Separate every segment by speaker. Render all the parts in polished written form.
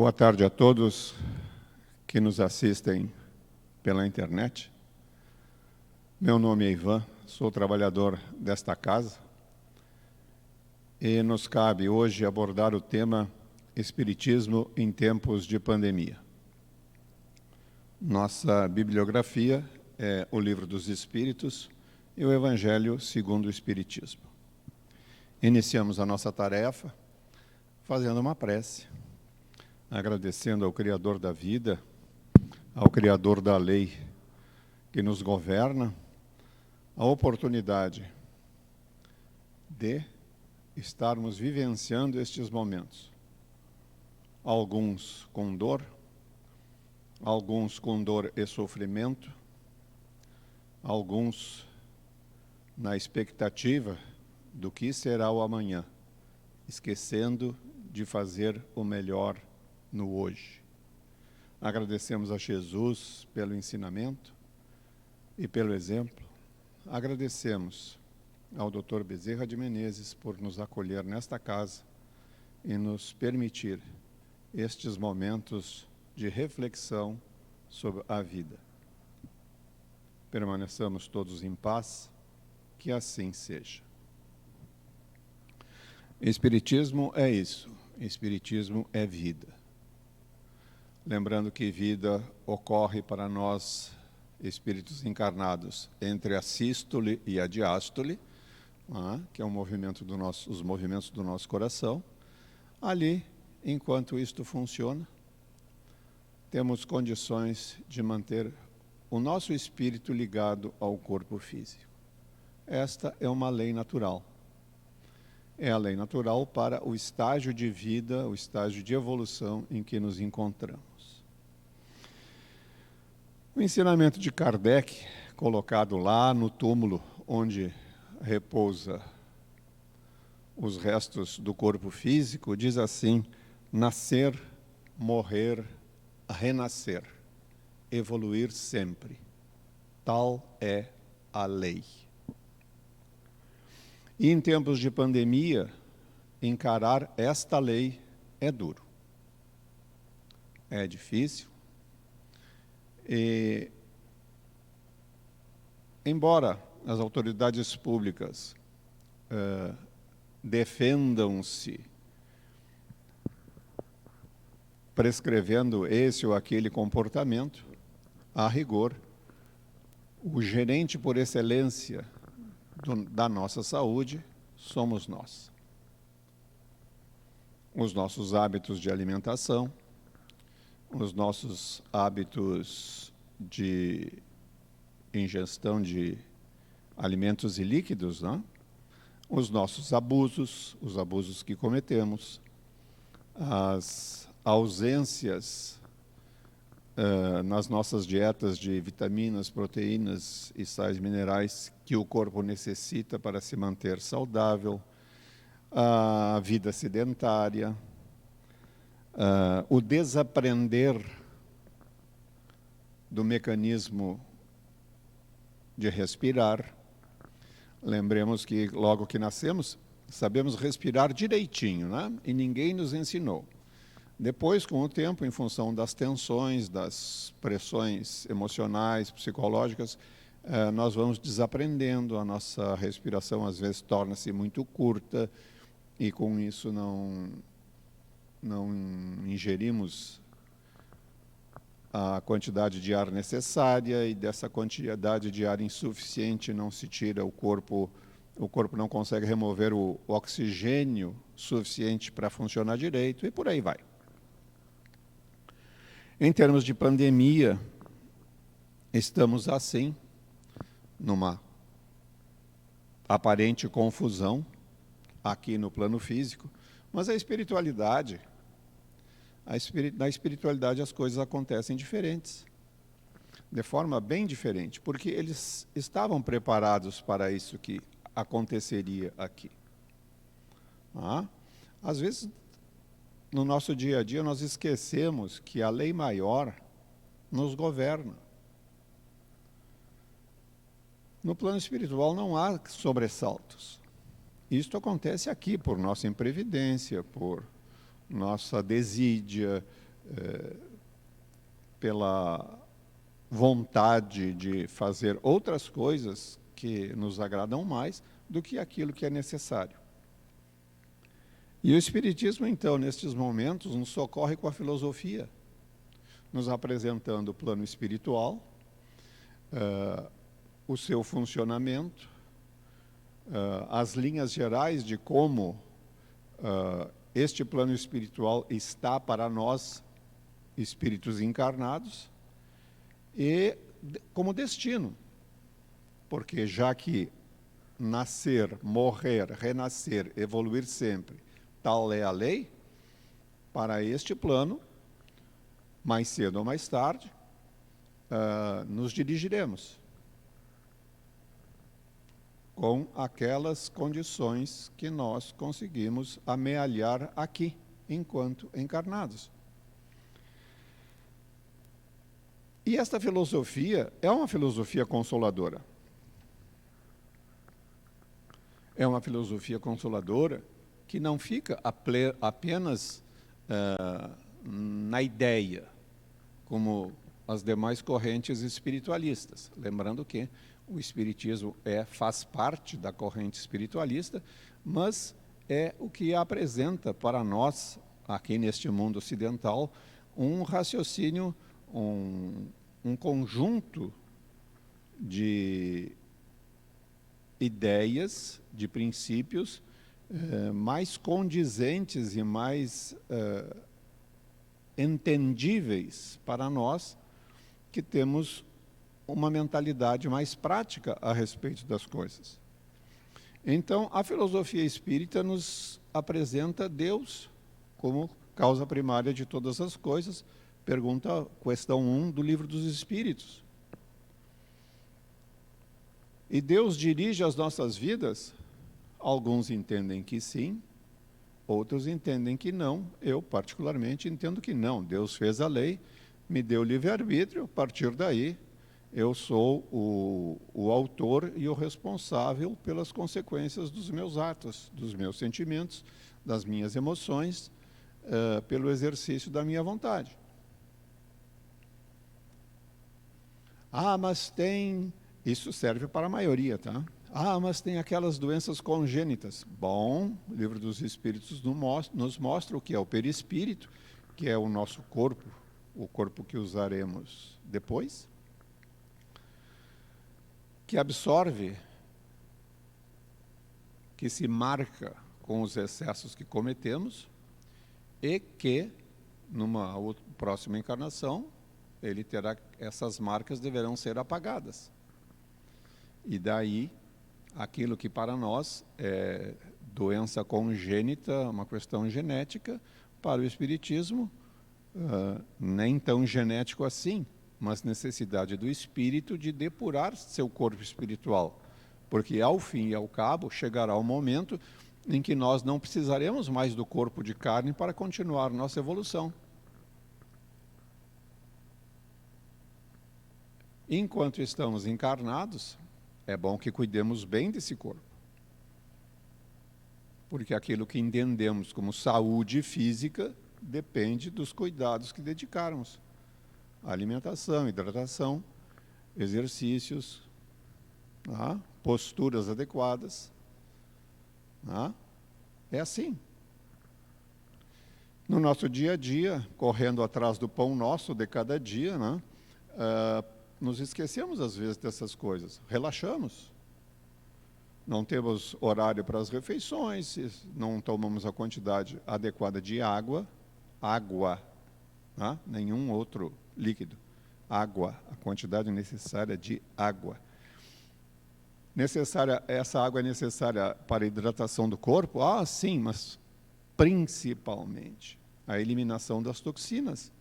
Speaker 1: Boa tarde a todos que nos assistem pela internet. Meu nome é Ivan, sou trabalhador desta casa e nos cabe hoje abordar o tema Espiritismo em tempos de pandemia. Nossa bibliografia é o Livro dos Espíritos e o Evangelho segundo o Espiritismo. Iniciamos a nossa tarefa fazendo uma prece, agradecendo ao Criador da vida, ao Criador da lei que nos governa, a oportunidade de estarmos vivenciando estes momentos. Alguns com dor e sofrimento, alguns na expectativa do que será o amanhã, esquecendo de fazer o melhor no hoje. Agradecemos a Jesus pelo ensinamento e pelo exemplo. Agradecemos ao Dr. Bezerra de Menezes por nos acolher nesta casa e nos permitir estes momentos de reflexão sobre a vida. Permaneçamos todos em paz, que assim seja. Espiritismo é isso, Espiritismo é vida. Lembrando que vida ocorre para nós, espíritos encarnados, entre a sístole e a diástole, que é os movimentos do nosso coração. Ali, enquanto isto funciona, temos condições de manter o nosso espírito ligado ao corpo físico. Esta é uma lei natural. É a lei natural para o estágio de vida, o estágio de evolução em que nos encontramos. O ensinamento de Kardec, colocado lá no túmulo onde repousa os restos do corpo físico, diz assim: nascer, morrer, renascer, evoluir sempre. Tal é a lei. E em tempos de pandemia, encarar esta lei é duro. É difícil. E, embora as autoridades públicas defendam-se prescrevendo esse ou aquele comportamento, a rigor, o gerente por excelência da nossa saúde somos nós. Os nossos hábitos de alimentação, os nossos hábitos de ingestão de alimentos e líquidos, os nossos abusos, os abusos que cometemos, as ausências nas nossas dietas de vitaminas, proteínas e sais minerais que o corpo necessita para se manter saudável, a vida sedentária, o desaprender do mecanismo de respirar. Lembremos que logo que nascemos, sabemos respirar direitinho, e ninguém nos ensinou. Depois, com o tempo, em função das tensões, das pressões emocionais, psicológicas, nós vamos desaprendendo, a nossa respiração às vezes torna-se muito curta e com isso não ingerimos a quantidade de ar necessária e dessa quantidade de ar insuficiente não se tira o corpo não consegue remover o oxigênio suficiente para funcionar direito e por aí vai. Em termos de pandemia, estamos assim, numa aparente confusão aqui no plano físico, mas na espiritualidade as coisas acontecem diferentes, de forma bem diferente, porque eles estavam preparados para isso que aconteceria aqui. Às vezes, no nosso dia a dia, nós esquecemos que a lei maior nos governa. No plano espiritual não há sobressaltos. Isto acontece aqui por nossa imprevidência, por nossa desídia, pela vontade de fazer outras coisas que nos agradam mais do que aquilo que é necessário. E o Espiritismo, então, nestes momentos, nos socorre com a filosofia, nos apresentando o plano espiritual, o seu funcionamento, as linhas gerais de como este plano espiritual está para nós, espíritos encarnados, e como destino, porque já que nascer, morrer, renascer, evoluir sempre, tal é a lei, para este plano, mais cedo ou mais tarde, nos dirigiremos com aquelas condições que nós conseguimos amealhar aqui, enquanto encarnados. E esta filosofia é uma filosofia consoladora. É uma filosofia consoladora que não fica apenas na ideia, como as demais correntes espiritualistas. Lembrando que o Espiritismo faz parte da corrente espiritualista, mas é o que apresenta para nós, aqui neste mundo ocidental, um raciocínio, um conjunto de ideias, de princípios mais condizentes e mais entendíveis para nós, que temos uma mentalidade mais prática a respeito das coisas. Então, a filosofia espírita nos apresenta Deus como causa primária de todas as coisas. Pergunta, questão 1 do Livro dos Espíritos. E Deus dirige as nossas vidas? Alguns entendem que sim, outros entendem que não. Eu, particularmente, entendo que não. Deus fez a lei, me deu livre-arbítrio, a partir daí eu sou o autor e o responsável pelas consequências dos meus atos, dos meus sentimentos, das minhas emoções, pelo exercício da minha vontade. Mas tem... Isso serve para a maioria, tá? Mas tem aquelas doenças congênitas. Bom, o Livro dos Espíritos nos mostra o que é o perispírito, que é o nosso corpo, o corpo que usaremos depois, que absorve, que se marca com os excessos que cometemos e que, numa próxima encarnação, ele terá, essas marcas deverão ser apagadas. E daí, aquilo que para nós é doença congênita, uma questão genética, para o Espiritismo, nem tão genético assim, mas necessidade do espírito de depurar seu corpo espiritual. Porque, ao fim e ao cabo, chegará o momento em que nós não precisaremos mais do corpo de carne para continuar nossa evolução. Enquanto estamos encarnados, é bom que cuidemos bem desse corpo. Porque aquilo que entendemos como saúde física depende dos cuidados que dedicarmos. Alimentação, hidratação, exercícios, posturas adequadas. É assim. No nosso dia a dia, correndo atrás do pão nosso de cada dia, nos esquecemos às vezes dessas coisas, relaxamos. Não temos horário para as refeições, não tomamos a quantidade adequada de água, nenhum outro líquido, água, a quantidade necessária de água. Essa água é necessária para a hidratação do corpo? Sim, mas principalmente a eliminação das toxinas.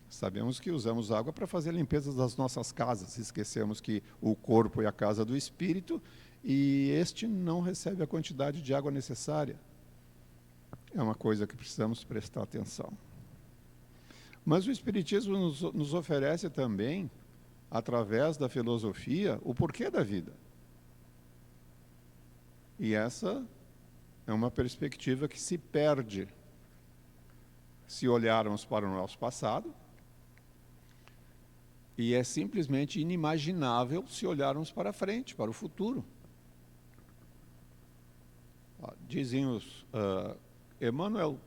Speaker 1: Sabemos que usamos água para fazer a limpeza das nossas casas, esquecemos que o corpo é a casa do espírito e este não recebe a quantidade de água necessária. É uma coisa que precisamos prestar atenção. Mas o Espiritismo nos oferece também, através da filosofia, o porquê da vida. E essa é uma perspectiva que se perde se olharmos para o nosso passado, e é simplesmente inimaginável se olharmos para frente, para o futuro. Dizem os... Emmanuel,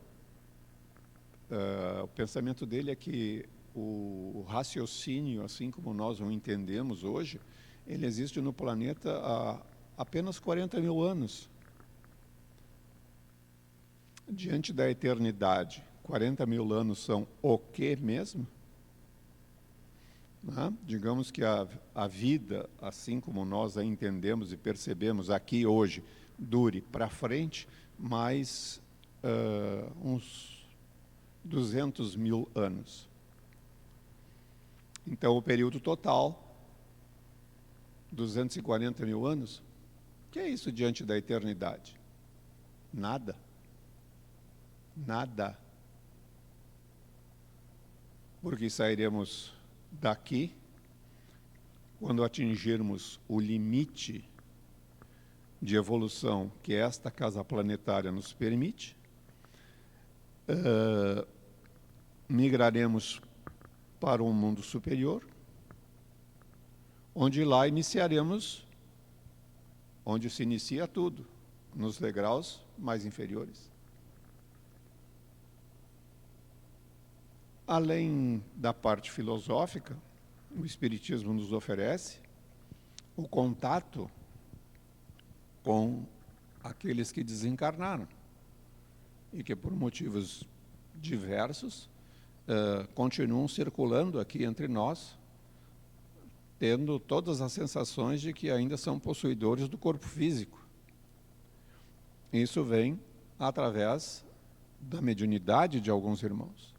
Speaker 1: o pensamento dele é que o raciocínio, assim como nós o entendemos hoje, ele existe no planeta há apenas 40 mil anos. Diante da eternidade, 40 mil anos são o quê mesmo? Digamos que a vida, assim como nós a entendemos e percebemos aqui hoje, dure para frente mais uns 200 mil anos. Então, o período total, 240 mil anos, o que é isso diante da eternidade? Nada. Nada. Porque sairemos daqui quando atingirmos o limite de evolução que esta casa planetária nos permite, migraremos para um mundo superior, onde lá iniciaremos, onde se inicia tudo, nos degraus mais inferiores. Além da parte filosófica, o Espiritismo nos oferece o contato com aqueles que desencarnaram e que, por motivos diversos, continuam circulando aqui entre nós, tendo todas as sensações de que ainda são possuidores do corpo físico. Isso vem através da mediunidade de alguns irmãos.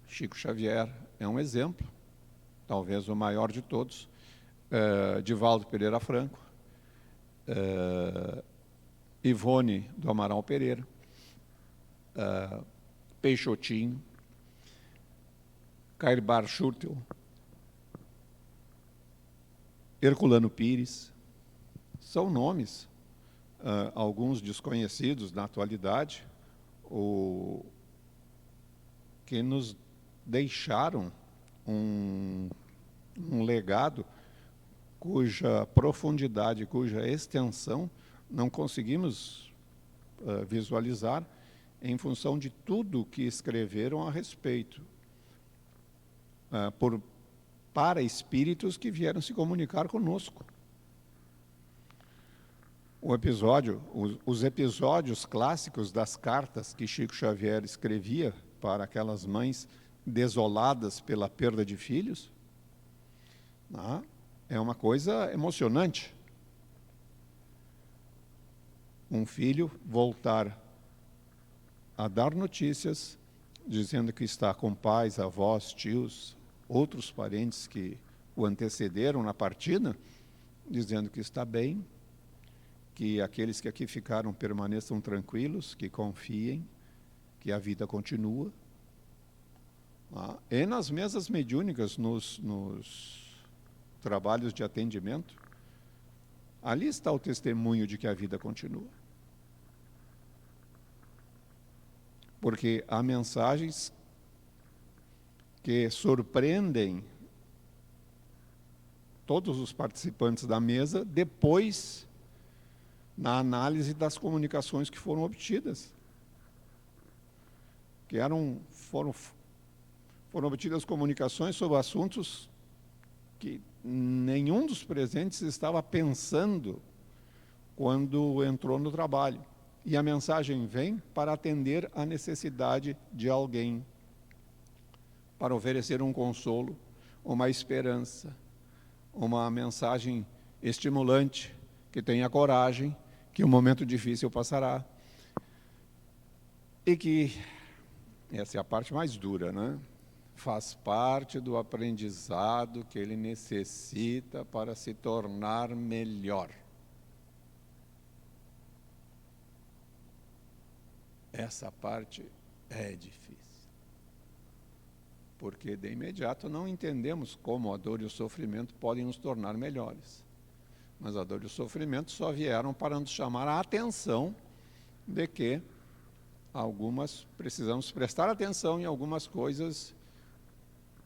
Speaker 1: Chico Xavier é um exemplo, talvez o maior de todos, Divaldo Pereira Franco, Ivone do Amaral Pereira, Peixotinho, Cairbar Schurtel, Herculano Pires, são nomes, alguns desconhecidos na atualidade, que nos deixaram um legado cuja profundidade, cuja extensão não conseguimos visualizar em função de tudo que escreveram a respeito, para espíritos que vieram se comunicar conosco. Os episódios clássicos das cartas que Chico Xavier escrevia para aquelas mães desoladas pela perda de filhos, é uma coisa emocionante. Um filho voltar a dar notícias, dizendo que está com pais, avós, tios, outros parentes que o antecederam na partida, dizendo que está bem, que aqueles que aqui ficaram permaneçam tranquilos, que confiem, que a vida continua. E nas mesas mediúnicas, nos trabalhos de atendimento, ali está o testemunho de que a vida continua. Porque há mensagens que surpreendem todos os participantes da mesa depois, na análise das comunicações que foram obtidas. Foram obtidas comunicações sobre assuntos que nenhum dos presentes estava pensando quando entrou no trabalho. E a mensagem vem para atender a necessidade de alguém, para oferecer um consolo, uma esperança, uma mensagem estimulante, que tenha coragem, que um momento difícil passará. E que, essa é a parte mais dura, né? Faz parte do aprendizado que ele necessita para se tornar melhor. Essa parte é difícil. Porque de imediato não entendemos como a dor e o sofrimento podem nos tornar melhores. Mas a dor e o sofrimento só vieram para nos chamar a atenção de que precisamos prestar atenção em algumas coisas,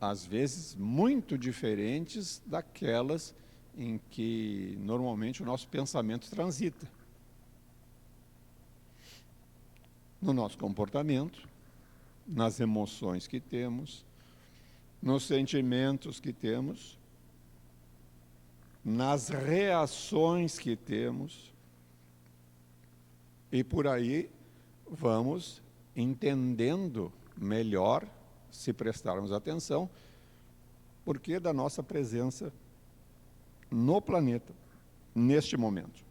Speaker 1: às vezes muito diferentes daquelas em que normalmente o nosso pensamento transita. No nosso comportamento, nas emoções que temos, nos sentimentos que temos, nas reações que temos, e por aí vamos entendendo melhor, se prestarmos atenção, porque da nossa presença no planeta, neste momento.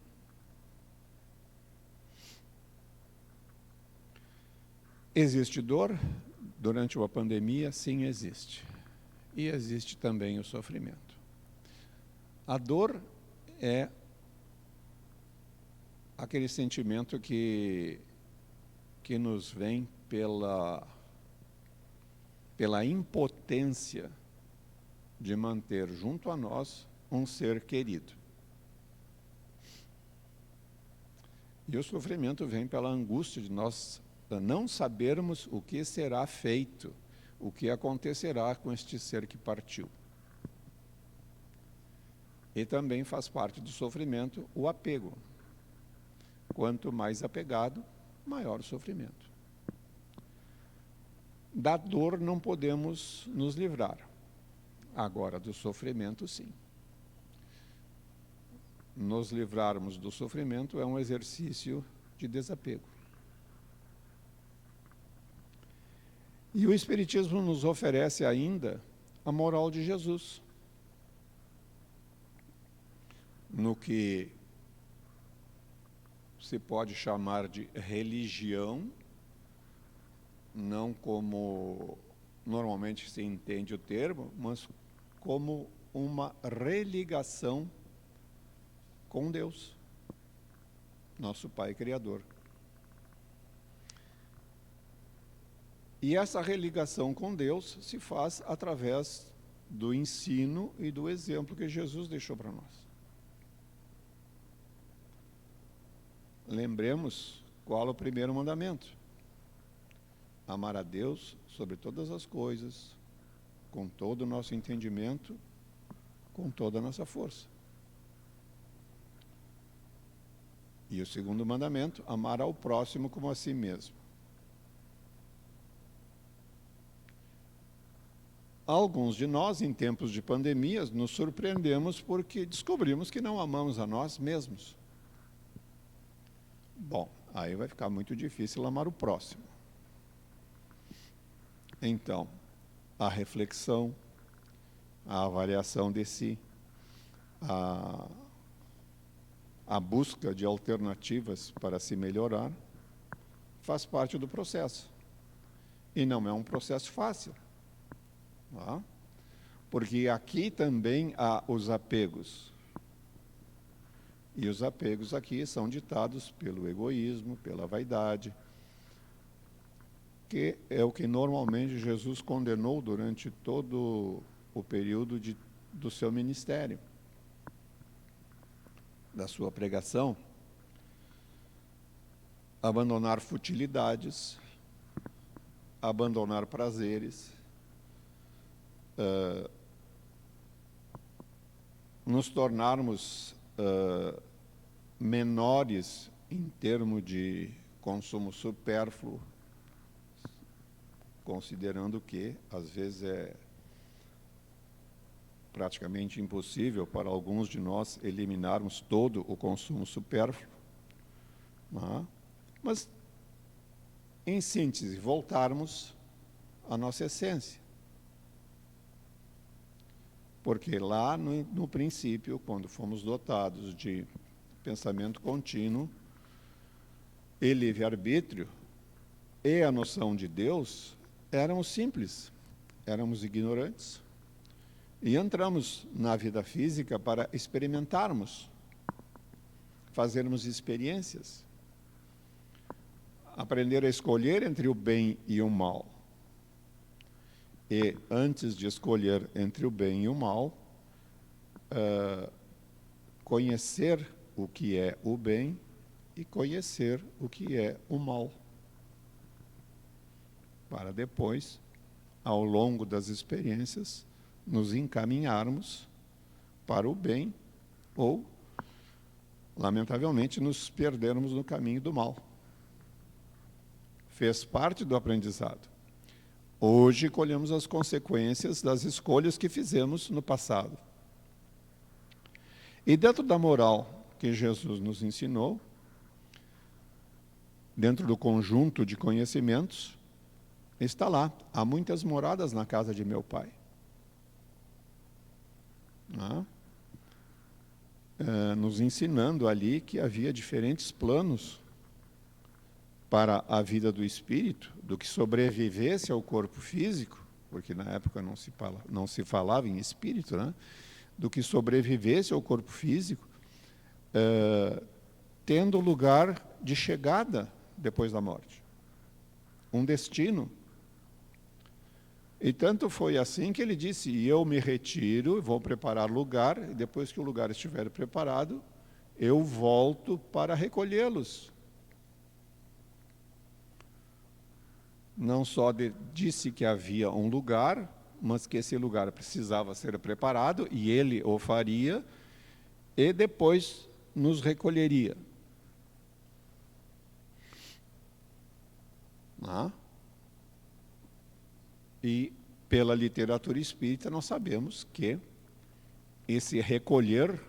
Speaker 1: Existe dor durante uma pandemia? Sim, existe. E existe também o sofrimento. A dor é aquele sentimento que nos vem pela impotência de manter junto a nós um ser querido. E o sofrimento vem pela angústia de nós não sabermos o que será feito, o que acontecerá com este ser que partiu. E também faz parte do sofrimento o apego. Quanto mais apegado, maior o sofrimento. Da dor não podemos nos livrar. Agora, do sofrimento, sim. Nos livrarmos do sofrimento é um exercício de desapego. E o Espiritismo nos oferece ainda a moral de Jesus, no que se pode chamar de religião, não como normalmente se entende o termo, mas como uma religação com Deus, nosso Pai Criador. E essa religação com Deus se faz através do ensino e do exemplo que Jesus deixou para nós. Lembremos qual é o primeiro mandamento: amar a Deus sobre todas as coisas, com todo o nosso entendimento, com toda a nossa força. E o segundo mandamento, amar ao próximo como a si mesmo. Alguns de nós, em tempos de pandemias, nos surpreendemos porque descobrimos que não amamos a nós mesmos. Bom, aí vai ficar muito difícil amar o próximo. Então, a reflexão, a avaliação de si, a busca de alternativas para se melhorar, faz parte do processo. E não é um processo fácil. Porque aqui também há os apegos. E os apegos aqui são ditados pelo egoísmo, pela vaidade, que é o que normalmente Jesus condenou durante todo o período do seu ministério, da sua pregação. Abandonar futilidades, abandonar prazeres, nos tornarmos menores em termos de consumo supérfluo, considerando que, às vezes, é praticamente impossível para alguns de nós eliminarmos todo o consumo supérfluo. Mas, em síntese, voltarmos à nossa essência. Porque lá no princípio, quando fomos dotados de pensamento contínuo e livre-arbítrio, e a noção de Deus, éramos simples, éramos ignorantes. E entramos na vida física para experimentarmos, fazermos experiências, aprender a escolher entre o bem e o mal. E, antes de escolher entre o bem e o mal, conhecer o que é o bem e conhecer o que é o mal. para depois, ao longo das experiências, nos encaminharmos para o bem ou, lamentavelmente, nos perdermos no caminho do mal. Fez parte do aprendizado. Hoje colhemos as consequências das escolhas que fizemos no passado. E dentro da moral que Jesus nos ensinou, dentro do conjunto de conhecimentos, está lá: há muitas moradas na casa de meu Pai. Nos ensinando ali que havia diferentes planos para a vida do espírito, do que sobrevivesse ao corpo físico, porque na época não se falava em espírito, né? Do que sobrevivesse ao corpo físico, tendo lugar de chegada depois da morte, um destino. E tanto foi assim que ele disse: e eu me retiro, vou preparar lugar, e depois que o lugar estiver preparado, eu volto para recolhê-los. Não só disse que havia um lugar, mas que esse lugar precisava ser preparado, e ele o faria, e depois nos recolheria. E pela literatura espírita nós sabemos que esse recolher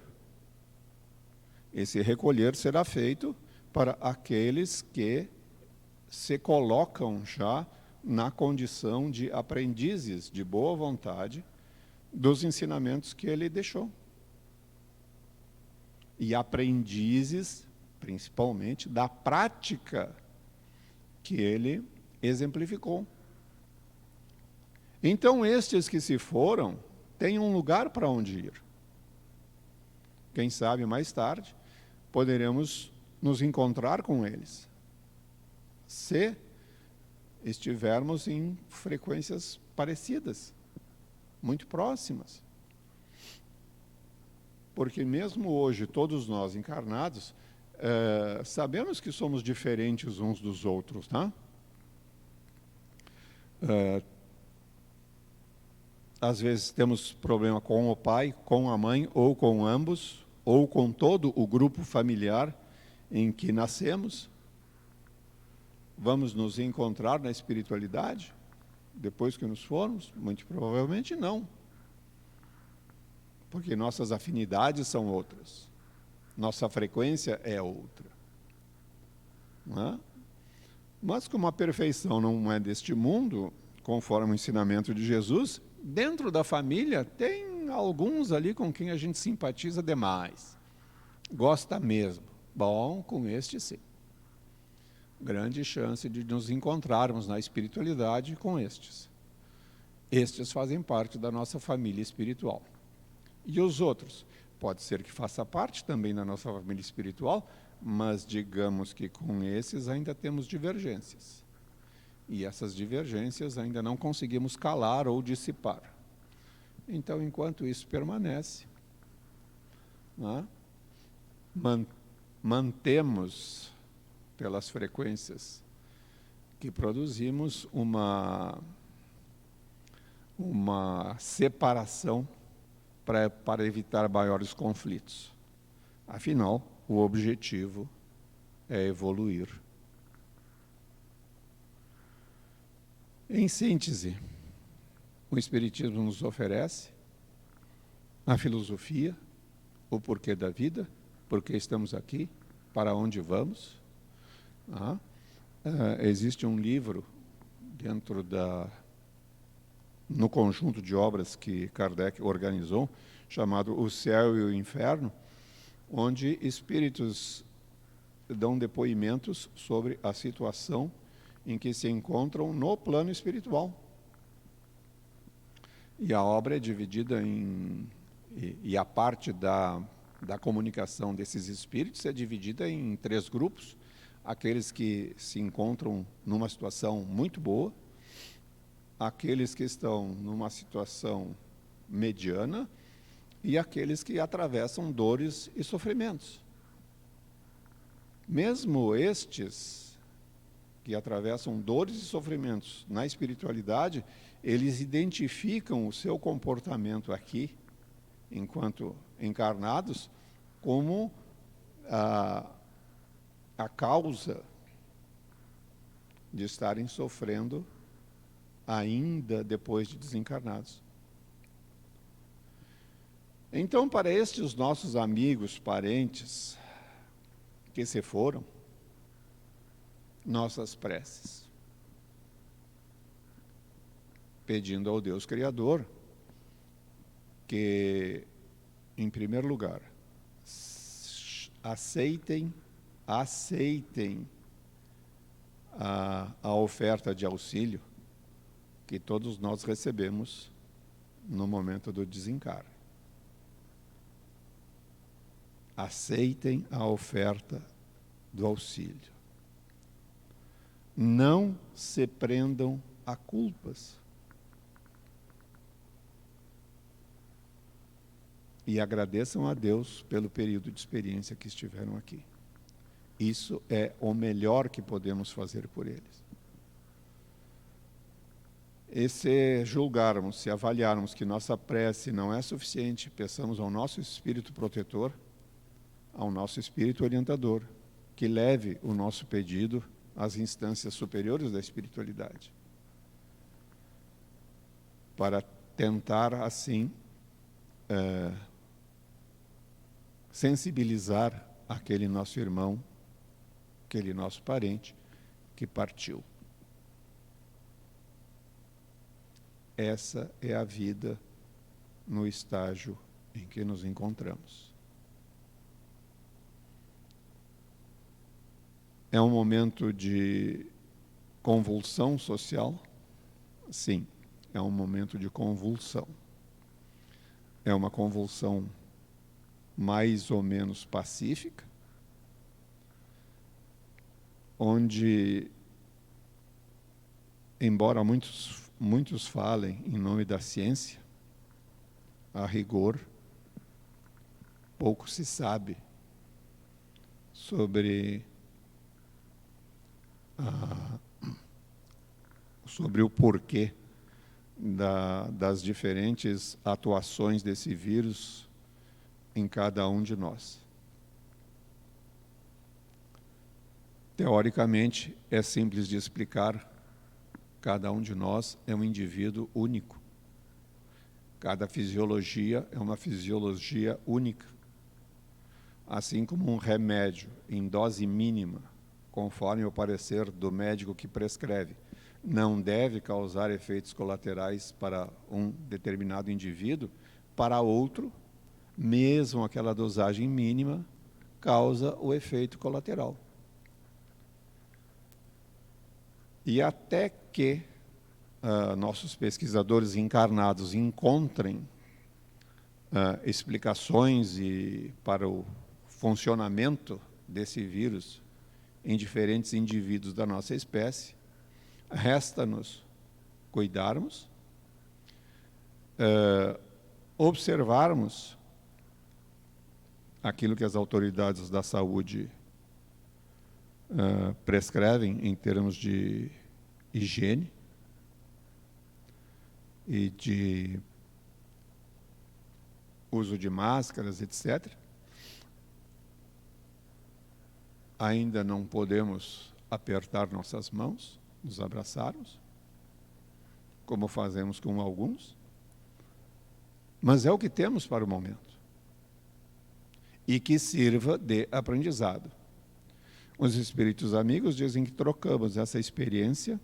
Speaker 1: será feito para aqueles que se colocam já na condição de aprendizes de boa vontade dos ensinamentos que ele deixou. E aprendizes, principalmente, da prática que ele exemplificou. Então, estes que se foram têm um lugar para onde ir. Quem sabe mais tarde poderemos nos encontrar com eles, se estivermos em frequências parecidas, muito próximas. Porque mesmo hoje, todos nós encarnados, sabemos que somos diferentes uns dos outros, tá? Às vezes temos problema com o pai, com a mãe, ou com ambos, ou com todo o grupo familiar em que nascemos. Vamos nos encontrar na espiritualidade depois que nos formos? Muito provavelmente não. Porque nossas afinidades são outras. Nossa frequência é outra. Não é? Mas como a perfeição não é deste mundo, conforme o ensinamento de Jesus, dentro da família tem alguns ali com quem a gente simpatiza demais. Gosta mesmo. Bom, com este sim. Grande chance de nos encontrarmos na espiritualidade com estes. Estes fazem parte da nossa família espiritual. E os outros? Pode ser que faça parte também da nossa família espiritual, mas digamos que com esses ainda temos divergências. E essas divergências ainda não conseguimos calar ou dissipar. Então, enquanto isso permanece, mantemos, pelas frequências que produzimos, uma separação para evitar maiores conflitos. Afinal, o objetivo é evoluir. Em síntese, o Espiritismo nos oferece a filosofia, o porquê da vida, por que estamos aqui, para onde vamos. Existe um livro no conjunto de obras que Kardec organizou, chamado O Céu e o Inferno, onde espíritos dão depoimentos sobre a situação em que se encontram no plano espiritual. E a obra é dividida e a parte da comunicação desses espíritos é dividida em 3 grupos: aqueles que se encontram numa situação muito boa, aqueles que estão numa situação mediana e aqueles que atravessam dores e sofrimentos. Mesmo estes que atravessam dores e sofrimentos na espiritualidade, eles identificam o seu comportamento aqui, enquanto encarnados, como a causa de estarem sofrendo ainda depois de desencarnados. Então, para estes nossos amigos, parentes que se foram, nossas preces, pedindo ao Deus Criador que, em primeiro lugar, aceitem a oferta de auxílio que todos nós recebemos no momento do desencarne. Aceitem a oferta do auxílio. Não se prendam a culpas. E agradeçam a Deus pelo período de experiência que estiveram aqui. Isso é o melhor que podemos fazer por eles. E se julgarmos, se avaliarmos que nossa prece não é suficiente, peçamos ao nosso espírito protetor, ao nosso espírito orientador, que leve o nosso pedido às instâncias superiores da espiritualidade, para tentar, assim, sensibilizar aquele nosso irmão, aquele nosso parente que partiu. Essa é a vida no estágio em que nos encontramos. É um momento de convulsão social? Sim, é um momento de convulsão. É uma convulsão mais ou menos pacífica, onde, embora muitos falem em nome da ciência, a rigor, pouco se sabe sobre o porquê das diferentes atuações desse vírus em cada um de nós. Teoricamente, é simples de explicar. Cada um de nós é um indivíduo único. Cada fisiologia é uma fisiologia única. Assim como um remédio em dose mínima, conforme o parecer do médico que prescreve, não deve causar efeitos colaterais para um determinado indivíduo, para outro, mesmo aquela dosagem mínima, causa o efeito colateral. E até que nossos pesquisadores encarnados encontrem explicações para o funcionamento desse vírus em diferentes indivíduos da nossa espécie, resta-nos cuidarmos, observarmos aquilo que as autoridades da saúde prescrevem em termos de higiene e de uso de máscaras, etc. Ainda não podemos apertar nossas mãos, nos abraçarmos, como fazemos com alguns, mas é o que temos para o momento, e que sirva de aprendizado. Os espíritos amigos dizem que trocamos essa experiência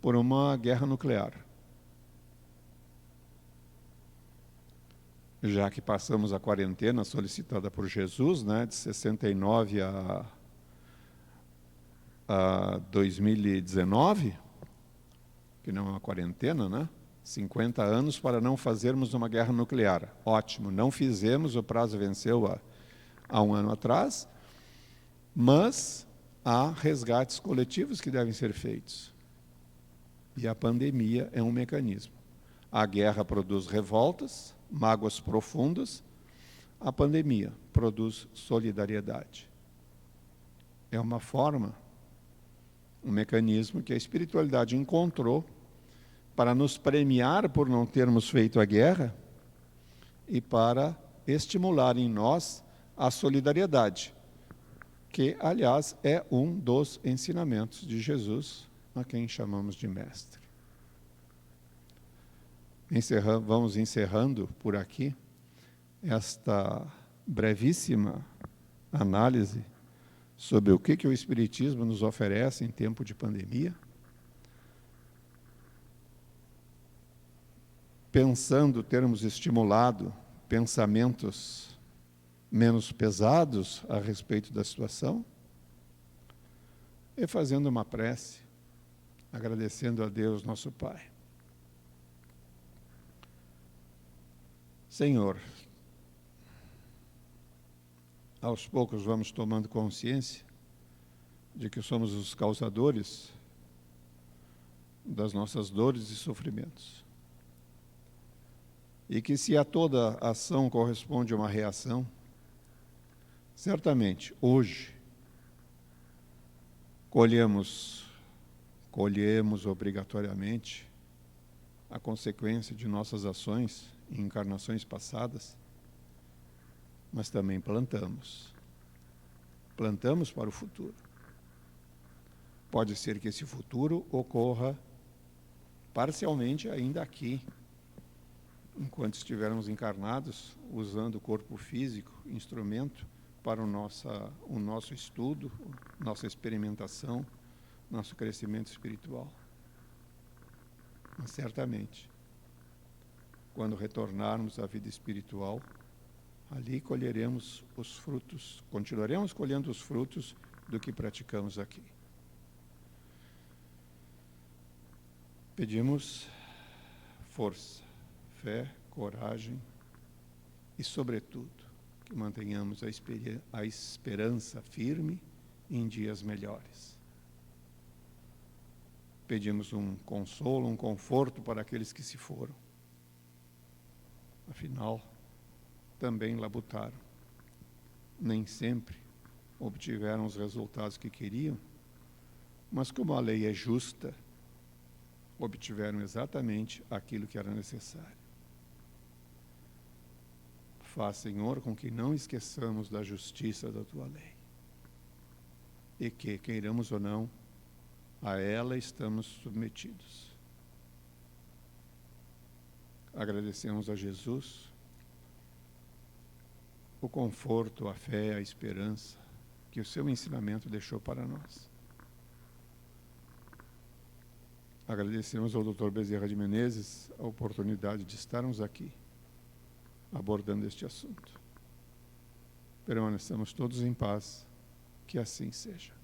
Speaker 1: por uma guerra nuclear. Já que passamos a quarentena solicitada por Jesus, né, de 69 a 2019, que não é uma quarentena, né? 50 anos para não fazermos uma guerra nuclear. Ótimo, não fizemos, o prazo venceu há um ano atrás, mas há resgates coletivos que devem ser feitos. E a pandemia é um mecanismo. A guerra produz revoltas, mágoas profundas, a pandemia produz solidariedade. É uma forma um mecanismo que a espiritualidade encontrou para nos premiar por não termos feito a guerra e para estimular em nós a solidariedade, que, aliás, é um dos ensinamentos de Jesus, a quem chamamos de mestre. Vamos encerrando por aqui esta brevíssima análise sobre o que o Espiritismo nos oferece em tempo de pandemia, pensando termos estimulado pensamentos menos pesados a respeito da situação e fazendo uma prece, agradecendo a Deus, nosso Pai. Senhor, aos poucos vamos tomando consciência de que somos os causadores das nossas dores e sofrimentos. E que se a toda ação corresponde uma reação, certamente, hoje, colhemos obrigatoriamente a consequência de nossas ações em encarnações passadas, mas também plantamos. Plantamos para o futuro. Pode ser que esse futuro ocorra parcialmente ainda aqui, enquanto estivermos encarnados, usando o corpo físico, instrumento, para o nosso estudo, nossa experimentação, nosso crescimento espiritual. Mas certamente, quando retornarmos à vida espiritual, ali colheremos os frutos, continuaremos colhendo os frutos do que praticamos aqui. Pedimos força, fé, coragem e, sobretudo, que mantenhamos a esperança firme em dias melhores. Pedimos um consolo, um conforto para aqueles que se foram. Afinal, também labutaram. Nem sempre obtiveram os resultados que queriam, mas como a lei é justa, obtiveram exatamente aquilo que era necessário. Faz, Senhor, com que não esqueçamos da justiça da Tua lei. E que, queiramos ou não, a ela estamos submetidos. Agradecemos a Jesus o conforto, a fé, a esperança que o seu ensinamento deixou para nós. Agradecemos ao Dr. Bezerra de Menezes a oportunidade de estarmos aqui abordando este assunto. Permaneçamos todos em paz, que assim seja.